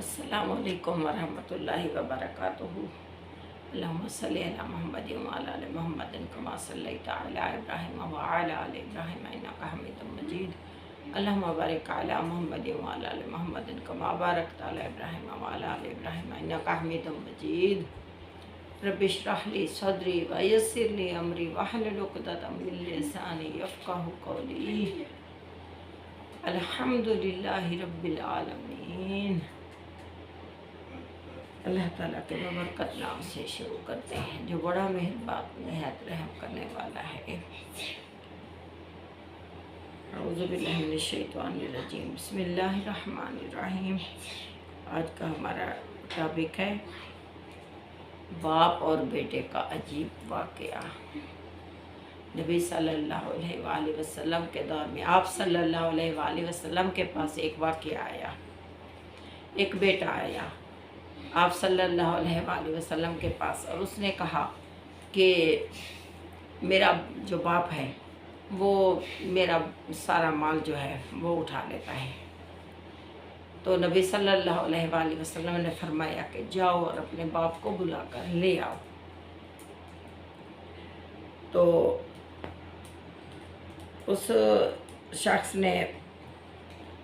अस्सलामु अलैकुम वरहमतुल्लाहि वबरकातुहू। अल्लाहुम्मा सल्लि अला मुहम्मदिन व अला आलि मुहम्मदिन कमा सल्लैता अला इब्राहीम व अला आलि इब्राहीम इन्नका हमीदुम मजीद। अल्लाहुम्मा बारिक अला मुहम्मदिन व अला आलि मुहम्मदिन कमा बारकता अला इब्राहीम व अला आलि इब्राहीम इन्नका हमीदुम मजीद। रब्बि इश्रह ली सदरी व यस्सिर ली अमरी वहलुल उक़दतम मिन लिसानी यफ़क़हू क़ौली। अल्हम्दुलिल्लाहि रब्बिल आलमीन। अल्लाह ताला के बबरकत नाम से शुरू करते हैं जो बड़ा मेहरबान निहायत रहम करने वाला है। औज़ु बिल्लाहि मिनश शैतानिर रजीम। बिस्मिल्लाहिर रहमानिर रहीम। आज का हमारा टॉपिक है बाप और बेटे का अजीब वाक़या। नबी सल्लल्लाहु अलैहि वसल्लम के दौर में आप सल्लल्लाहु अलैहि वसल्लम के पास एक वाक़या आया। एक बेटा आया आप सल्लल्लाहु अलैहि वसल्लम के पास और उसने कहा कि मेरा जो बाप है वो मेरा सारा माल जो है वो उठा लेता है। तो नबी सल्लल्लाहु अलैहि वसल्लम ने फरमाया कि जाओ और अपने बाप को बुलाकर ले आओ। तो उस शख्स ने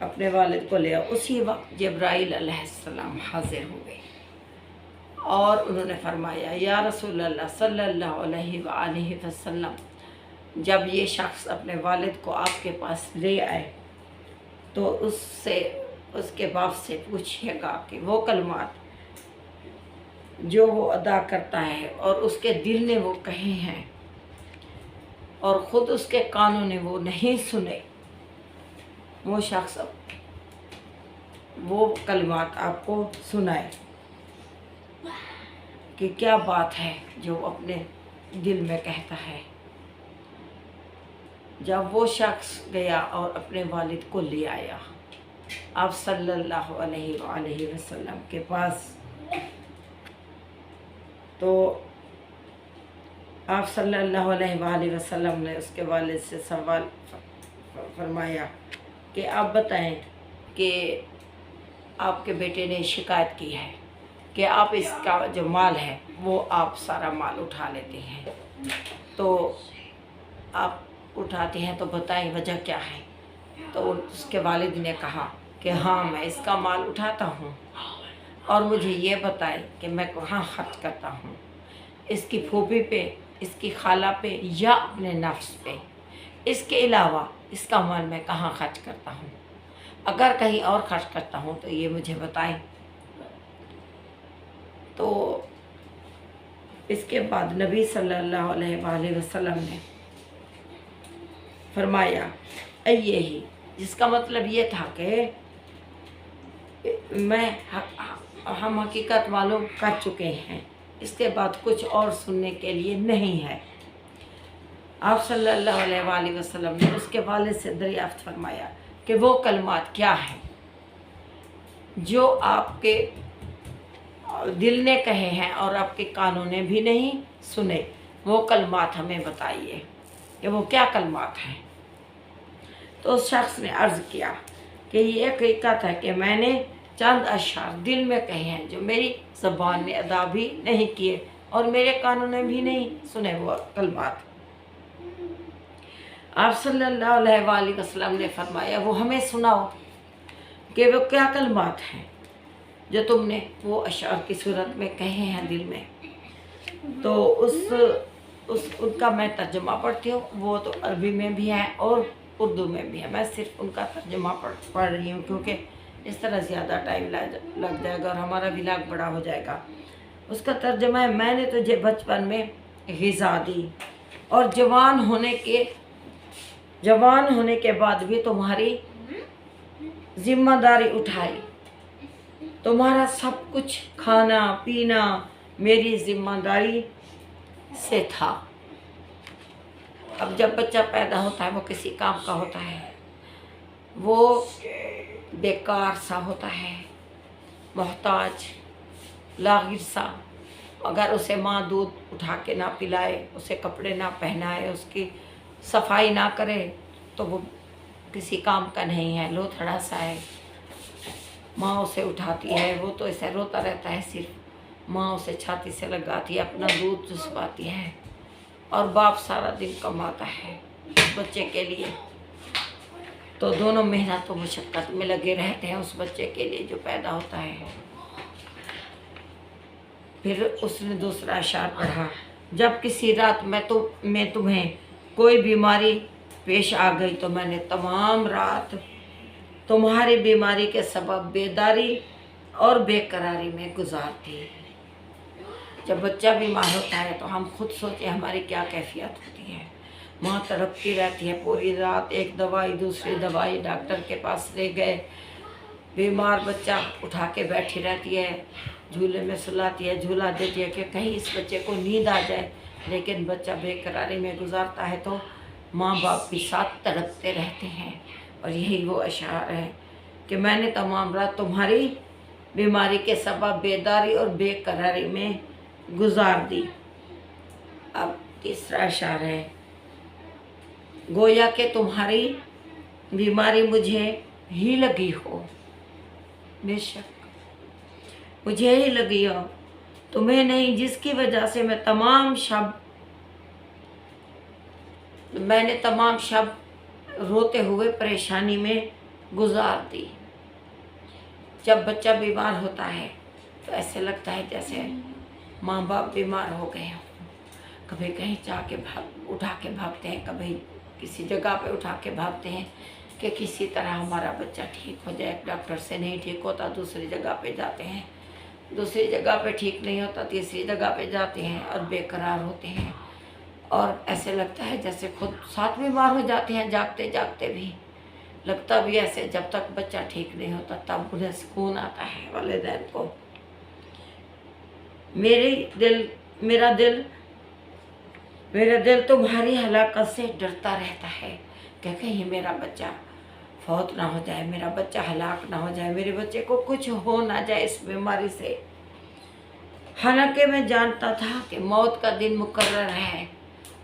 अपने वालिद को लिया। उसी वक्त जिब्राइल अलैहिस्सलाम हाजिर हुए और उन्होंने फरमाया या रसूल अल्लाह सल्लल्लाहु अलैहि वसल्लम, जब ये शख्स अपने वालिद को आपके पास ले आए तो उसके बाप से पूछिएगा कि वो कलमात जो वो अदा करता है और उसके दिल ने वो कहे हैं और ख़ुद उसके कानों ने वो नहीं सुने, वो शख्स वो कलमात आपको सुनाए कि क्या बात है जो अपने दिल में कहता है। जब वो शख्स गया और अपने वालिद को ले आया आप सल्लल्लाहु अलैहि वसल्लम के पास, तो आप सल्लल्लाहु अलैहि वसल्लम ने उसके वालिद से सवाल फरमाया कि आप बताएं कि आपके बेटे ने शिकायत की है कि आप इसका जो माल है वो आप सारा माल उठा लेते हैं, तो आप उठाते हैं तो बताएं वजह क्या है। तो उसके वालिद ने कहा कि हाँ मैं इसका माल उठाता हूँ और मुझे ये बताएं कि मैं कहाँ खर्च करता हूँ, इसकी फूफी पे, इसकी खाला पे या अपने नफ्स पे। इसके अलावा इसका माल मैं कहाँ खर्च करता हूँ, अगर कहीं और खर्च करता हूँ तो ये मुझे बताएं। तो इसके बाद नबी सल्लल्लाहु अलैहि वसल्लम ने फरमाया ये ही, जिसका मतलब ये था कि हम हकीकत मालूम कर चुके हैं, इसके बाद कुछ और सुनने के लिए नहीं है। आप सल्लल्लाहु अलैहि वसल्लम ने उसके वालिद से दरियाफ्त फरमाया कि वो कलमात क्या है जो आपके दिल ने कहे हैं और आपके कानों ने भी नहीं सुने, वो कलमात हमें बताइए कि वो क्या कलमात हैं। तो उस शख्स ने अर्ज़ किया कि ये हकीकत है कि मैंने चंद अशार दिल में कहे हैं जो मेरी ज़बान ने अदा भी नहीं किए और मेरे कानों ने भी नहीं सुने वो कलमात। आप सल्लल्लाहु अलैहि वसल्लम ने फरमाया वो हमें सुनाओ कि वो क्या कलमात हैं जो तुमने वो अशार की सूरत में कहे हैं दिल में। तो उनका मैं तर्जुमा पढ़ती हूँ, वो तो अरबी में भी है और उर्दू में भी है। मैं सिर्फ उनका तर्जुमा पढ़ रही हूँ क्योंकि इस तरह ज़्यादा टाइम लग जाएगा और हमारा व्लॉग बड़ा हो जाएगा। उसका तर्जुमा है मैंने तुझे बचपन में ग़िज़ा दी और जवान होने के बाद भी तुम्हारी ज़िम्मेदारी उठाई, तुम्हारा सब कुछ खाना पीना मेरी ज़िम्मेदारी से था। अब जब बच्चा पैदा होता है वो किसी काम का होता है, वो बेकार सा होता है, मोहताज लागिर सा। अगर उसे माँ दूध उठा के ना पिलाए, उसे कपड़े ना पहनाए, उसकी सफाई ना करे तो वो किसी काम का नहीं है, लोथड़ा सा है। माँ उसे उठाती है, वो तो ऐसे रोता रहता है सिर्फ। माँ उसे छाती से लगाती है, अपना दूध चुसवाती है, और बाप सारा दिन कमाता है बच्चे के लिए। तो दोनों मेहनत और मुशक्क़त में लगे रहते हैं उस बच्चे के लिए जो पैदा होता है। फिर उसने दूसरा अशआर पढ़ा, जब किसी रात मैं तुम्हें कोई बीमारी पेश आ गई तो मैंने तमाम रात तुम्हारी बीमारी के सबब बेदारी और बेकरारी में गुजारती। जब बच्चा बीमार होता है तो हम खुद सोचें हमारी क्या कैफियत होती है। माँ तड़पती रहती है पूरी रात, एक दवाई दूसरी दवाई, डॉक्टर के पास ले गए, बीमार बच्चा उठा के बैठी रहती है, झूले में सुलाती है, झूला देती है कि कहीं इस बच्चे को नींद आ जाए, लेकिन बच्चा बेकरारी में गुजारता है तो माँ बाप भी साथ तड़पते रहते हैं। और यही वो अशआर है कि मैंने तमाम रात तुम्हारी बीमारी के सबब बेदारी और बेकरारी में गुजार दी। अब तीसरा अशआर है, गोया कि तुम्हारी बीमारी मुझे ही लगी हो, बेशक मुझे ही लगी हो, तुम्हें नहीं, जिसकी वजह से मैंने तमाम शब रोते हुए परेशानी में गुजार दी। जब बच्चा बीमार होता है तो ऐसे लगता है जैसे माँ बाप बीमार हो गए हों। कभी कहीं उठा के भागते हैं, कभी किसी जगह पे उठा के भागते हैं कि किसी तरह हमारा बच्चा ठीक हो जाए। डॉक्टर से नहीं ठीक होता दूसरी जगह पे जाते हैं, दूसरी जगह पे ठीक नहीं होता तीसरी जगह पे जाते हैं और बेकरार होते हैं। और ऐसे लगता है जैसे खुद साथ बीमार हो जाते हैं, जागते जागते भी लगता भी ऐसे। जब तक बच्चा ठीक नहीं होता तब उन्हें सुकून आता है वालिदैन को। मेरा दिल तुम्हारी हलाकत से डरता रहता है कि कहीं मेरा बच्चा फौत ना हो जाए, मेरा बच्चा हलाक ना हो जाए, मेरे बच्चे को कुछ हो ना जाए इस बीमारी से। हालांकि मैं जानता था कि मौत का दिन मुकर्रर है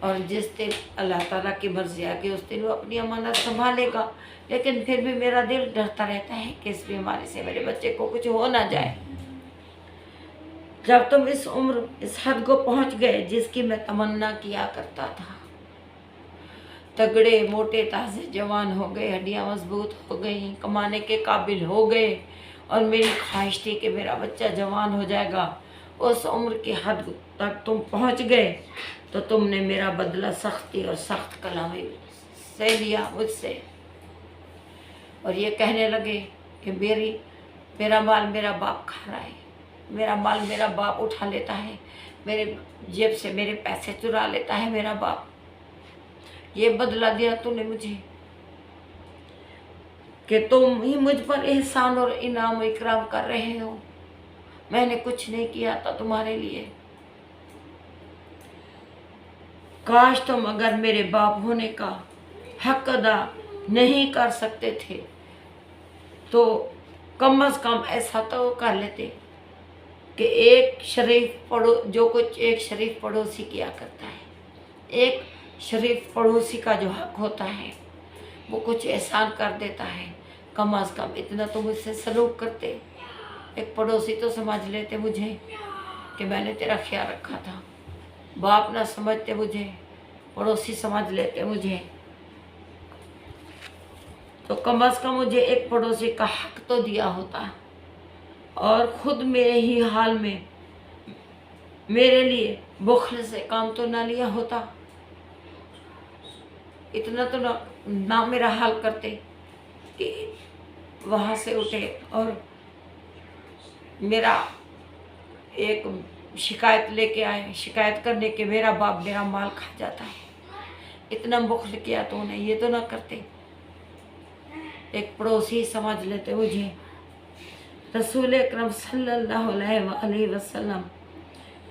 और जिस दिन अल्लाह ताला की मर्जी आके उस दिन वो अपनी अमानत संभालेगा, लेकिन फिर भी मेरा दिल डरता रहता है कि इस बीमारी से मेरे बच्चे को कुछ हो ना जाए। जब तुम इस उम्र इस हद को पहुंच गए जिसकी मैं तमन्ना किया करता था, तगड़े मोटे ताज़े जवान हो गए, हड्डियां मजबूत हो गई, कमाने के काबिल हो गए, और मेरी ख्वाहिश थी कि मेरा बच्चा जवान हो जाएगा, उस उम्र की हद तक तुम पहुंच गए तो तुमने मेरा बदला सख्ती और सख्त कलामी से लिया मुझसे, और ये कहने लगे कि मेरा माल मेरा बाप खा रहा है, मेरा माल मेरा बाप उठा लेता है, मेरे जेब से मेरे पैसे चुरा लेता है मेरा बाप। ये बदला दिया तूने मुझे कि तुम ही मुझ पर एहसान और इनाम इकराम कर रहे हो, मैंने कुछ नहीं किया था तुम्हारे लिए। काश तुम अगर मेरे बाप होने का हक अदा नहीं कर सकते थे तो कम अज़ कम ऐसा तो कर लेते कि एक शरीफ पड़ोसी किया करता है, एक शरीफ पड़ोसी का जो हक होता है वो कुछ एहसान कर देता है। कम अज़ कम इतना तो मुझसे सलूक करते, एक पड़ोसी तो समझ लेते मुझे कि मैंने तेरा ख्याल रखा था। बाप ना समझते मुझे, पड़ोसी समझ लेते मुझे, तो कम अज़ कम मुझे एक पड़ोसी का हक तो दिया होता, और ख़ुद मेरे ही हाल में मेरे लिए बुख्ल से काम तो ना लिया होता। इतना तो ना मेरा हाल करते कि वहाँ से उठे और मेरा एक शिकायत लेके आए, शिकायत करने के मेरा बाप मेरा माल खा जाता है। इतना बुख्ल किया तो उन्हें ये तो ना करते, एक पड़ोसी समझ लेते मुझे। रसूल अकरम सल्लल्लाहु अलैहि वसल्लम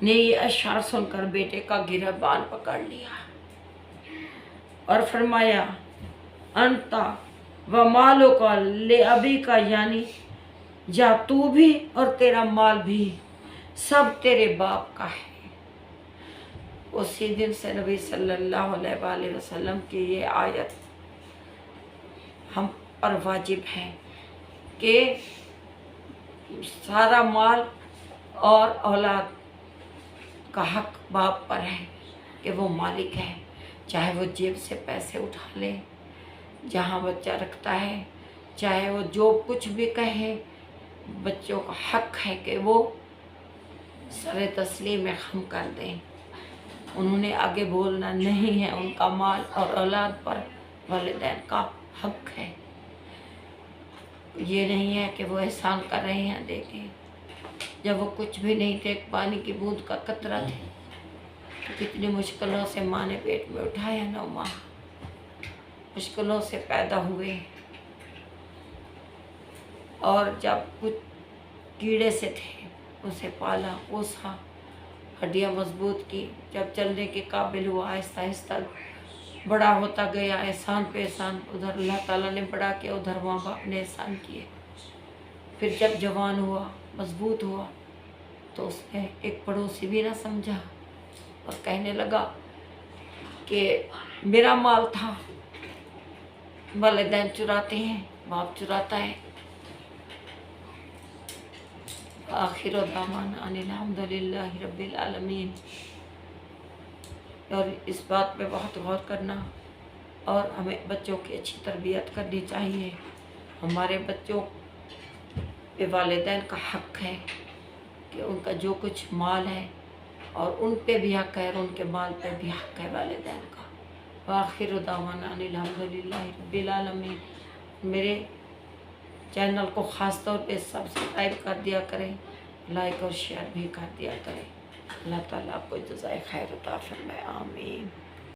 ने ये अशआर सुनकर बेटे का गिरबान पकड़ लिया और फरमाया, अंता व मालो का ले अभी का, यानी जा तू भी और तेरा माल भी सब तेरे बाप का है। उसी दिन से नबी सल्लल्लाहु अलैहि वसल्लम की ये आयत हम पर वाजिब है कि सारा माल और औलाद का हक बाप पर है कि वो मालिक है, चाहे वो जेब से पैसे उठा ले, जहाँ बच्चा रखता है, चाहे वो जो कुछ भी कहे, बच्चों का हक है कि वो सरे तस्लीम में हम कर दें। उन्होंने आगे बोलना नहीं है, उनका माल और औलाद पर वालिदैन का हक है। ये नहीं है कि वो एहसान कर रहे हैं। देखें, जब वो कुछ भी नहीं थे, पानी की बूंद का कतरा थे, तो कितनी मुश्किलों से माँ ने पेट में उठाया, 9 माह मुश्किलों से पैदा हुए, और जब कुछ कीड़े से थे उसे पाला पोसा, हड्डियाँ मजबूत की, जब चलने के काबिल हुआ, आहिस्ता आहिस्ता बड़ा होता गया, एहसान पे एहसान उधर अल्लाह ताला ने बड़ा किया, उधर माँ बाप ने एहसान किए। फिर जब जवान हुआ, मजबूत हुआ, तो उसने एक पड़ोसी भी ना समझा और कहने लगा कि मेरा माल था, वालिदैन चुराते हैं, बाप चुराता है। आखिर दामाना अनिल हम्दुलिल्लाहि रब्बिल आलमीन। और इस बात पे बहुत गौर करना, और हमें बच्चों की अच्छी तरबियत करनी चाहिए। हमारे बच्चों पे वालिदैन का हक है कि उनका जो कुछ माल है और उन पे भी हक है, और उनके माल पे भी हक है वालिदैन का। आखिर दामाना अनिल हम्दुलिल्लाहि रब्बिल आलमीन। मेरे चैनल को ख़ास तौर पे सब्सक्राइब कर दिया करें, लाइक और शेयर भी कर दिया करें। अल्लाह ताला आपको जज़ाए खैर अता फरमाए, आमीन।